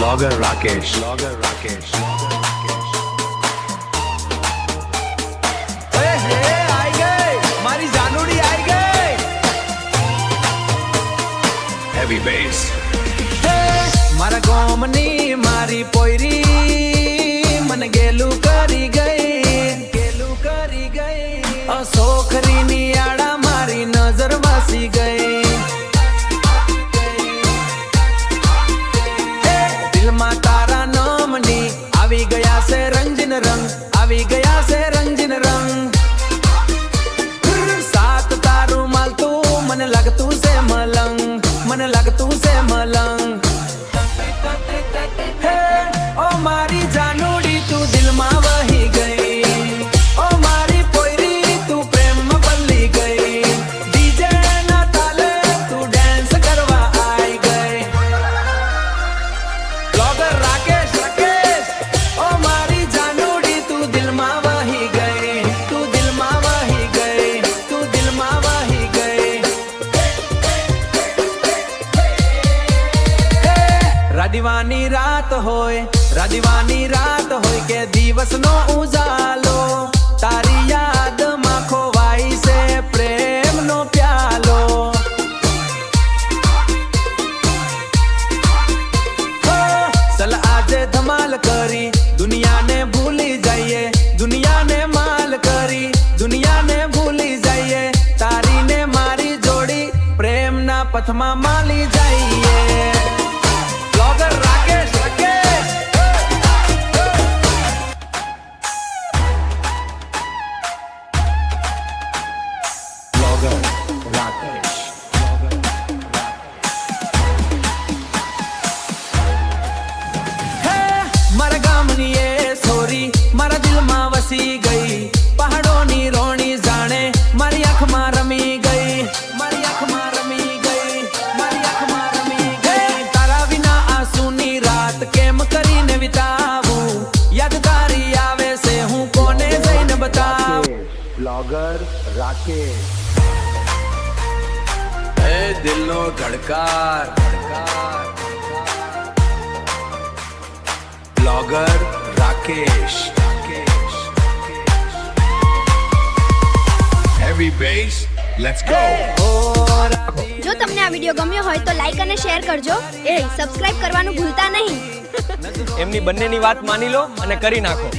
Blogger Rakesh. Blogger Rakesh. आई गए मारी जानूड़ी आई गए Heavy bass. मारा गोमनी मारी पोयरी मन गेलू करी गई सोखरी नी आड़ा मारी नजर वासी गई दिल मा तारा नामनी आवी गया से रंजन रंग आवी गया से रंजन रंग साथ तारू माल तू मन लगतू से मलंग मन लगतू से मलंग ओ मारी जानूड़ी तू दिल मा वही गई ओ मारी पोयरी तू प्रेम में पल्ली गई डीजे ना ताले तू डांस करवा आई गई ब्लॉगर राकेश ओ मारी जानूड़ी तू दिल मा वही गई तू दिल मा वही गई तू दिल मा वही गई रादीवानी रात होय के दिवस नो उजालो तारी याद માં ખોવાઈ से प्रेम नो प्यालो चल आजे धमाल करी दुनिया ने भूली जाइए दुनिया ने माल करी दुनिया ने भूली जाइए तारी ने मारी जोड़ी प्रेम ना पथमा माली जाइए ब्लॉगर राकेश Blogger Rakesh. मारा गामनी ये सोरी मारा दिल में वसी गई पहाड़ों नी रोणी जाने मारी आँख में रमी गई मारी आँख में रमी गई मारी आँख में रमी गई तारा बिना आंसू नी रात केम करीने बितावू यादगारी आवे से हूँ कोने जईने बताव Blogger Rakesh. ए दिलो धड़कार Blogger Rakesh. Heavy bass. Let's go. જો તમને આ વિડિયો ગમ્યો હોય તો લાઈક અને શેર કરજો સબસ્ક્રાઇબ કરવાનું ભૂલતા નહીં એમની બંનેની વાત માની લો અને કરી નાખો.